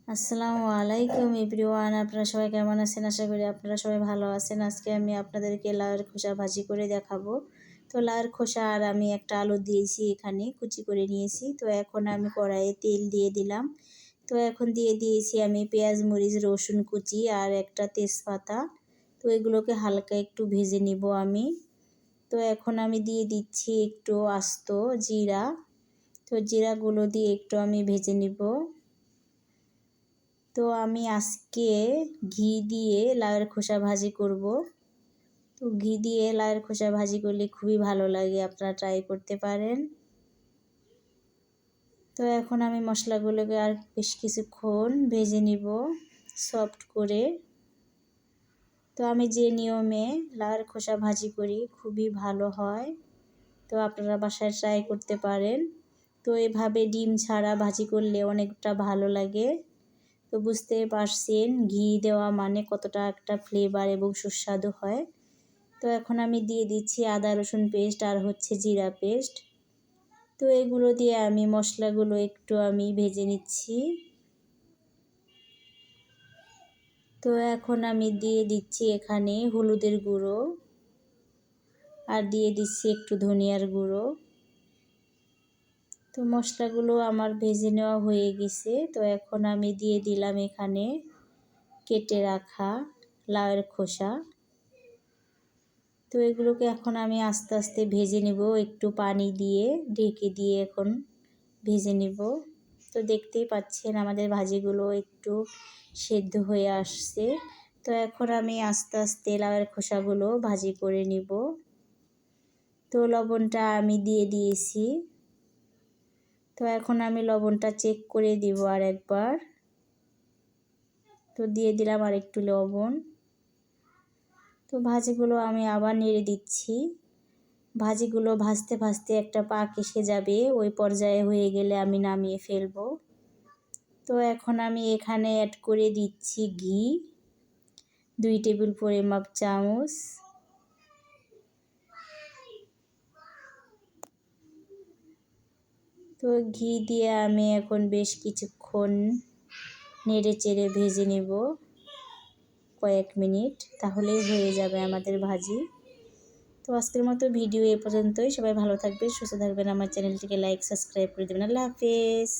আসসালামু আলাইকুম এভরিওয়ান, আপনারা সবাই কেমন আছেন? আশা করি আপনারা সবাই ভালো আছেন। আজকে আমি আপনাদেরকে লাউয়ের খোসা ভাজি করে দেখাবো। তো লাউয়ের খোসা আর আমি একটা আলু দিয়েছি, এখানে কুচি করে নিয়েছি। তো এখন আমি কড়াইয়ে তেল দিয়ে দিলাম। তো এখন দিয়ে দিয়েছি আমি পেঁয়াজ, মরিচ, রসুন কুচি আর একটা তেজপাতা। তো এগুলোকে হালকা একটু ভেজে নিব আমি। তো এখন আমি দিয়ে দিচ্ছি একটু আস্ত জিরা। তো জিরাগুলো দিয়ে একটু আমি ভেজে নিব। তো আমি আজকে ঘি দিয়ে লাউয়ের খোসা ভাজি করব। তো ঘি দিয়ে লাউয়ের খোসা ভাজি করলে খুবই ভালো লাগে, আপনারা ট্রাই করতে পারেন। তো এখন আমি মশলাগুলোকে আর বেশ কিছুক্ষণ ভেজে নিব সফট করে। তো আমি যে নিয়মে লাউয়ের খোসা ভাজি করি খুবই ভালো হয়, তো আপনারা বাসায় ট্রাই করতে পারেন। তো এভাবে ডিম ছাড়া ভাজি করলে অনেকটা ভালো লাগে। তো বুঝতে পারছেন ঘি দেওয়া মানে কতটা একটা ফ্লেভার এবং সুস্বাদু হয়। তো এখন আমি দিয়ে দিচ্ছি আদা রসুন পেস্ট আর হচ্ছে জিরা পেস্ট। তো এগুলো দিয়ে আমি মশলাগুলো একটু আমি ভেজে নিচ্ছি। তো এখন আমি দিয়ে দিচ্ছি এখানে হলুদের গুঁড়ো আর দিয়ে দিচ্ছি একটু ধনিয়ার গুঁড়ো। তো মশলাগুলো আমার ভেজে নেওয়া হয়ে গেছে। তো এখন আমি দিয়ে দিলাম এখানে কেটে রাখা লাউয়ের খোসা। তো এগুলোকে এখন আমি আস্তে আস্তে ভেজে নেব, একটু পানি দিয়ে ঢেকে দিয়ে এখন ভেজে নেব। তো দেখতেই পাচ্ছেন আমাদের ভাজিগুলো একটু সেদ্ধ হয়ে আসছে। তো এখন আমি আস্তে আস্তে লাউয়ের খোসাগুলো ভাজি করে নিব। তো লবণটা আমি দিয়ে দিয়েছি। তো এখন আমি লবণটা চেক করে দিব আর একবার। তো দিয়ে দিলাম আর একটু লবণ। তো ভাজিগুলো আমি আবার নেড়ে দিচ্ছি। ভাজিগুলো ভাজতে ভাজতে একটা পাক এসে যাবে, ওই পর্যায়ে হয়ে গেলে আমি নামিয়ে ফেলব। তো এখন আমি এখানে অ্যাড করে দিচ্ছি ঘি 2 টেবিল পরিমাপ চামচ। তো ঘি দিয়ে আমি এখন বেশ কিছুক্ষণ নেড়ে চেড়ে ভেজে নেব কয়েক মিনিট, তাহলেই হয়ে যাবে আমাদের ভাজি। তো আজকের মতো ভিডিও এ পর্যন্তই। সবাই ভালো থাকবেন, সুস্থ থাকবেন। আমার চ্যানেলটিকে লাইক সাবস্ক্রাইব করে দেবেন। আল্লাহ হাফেজ।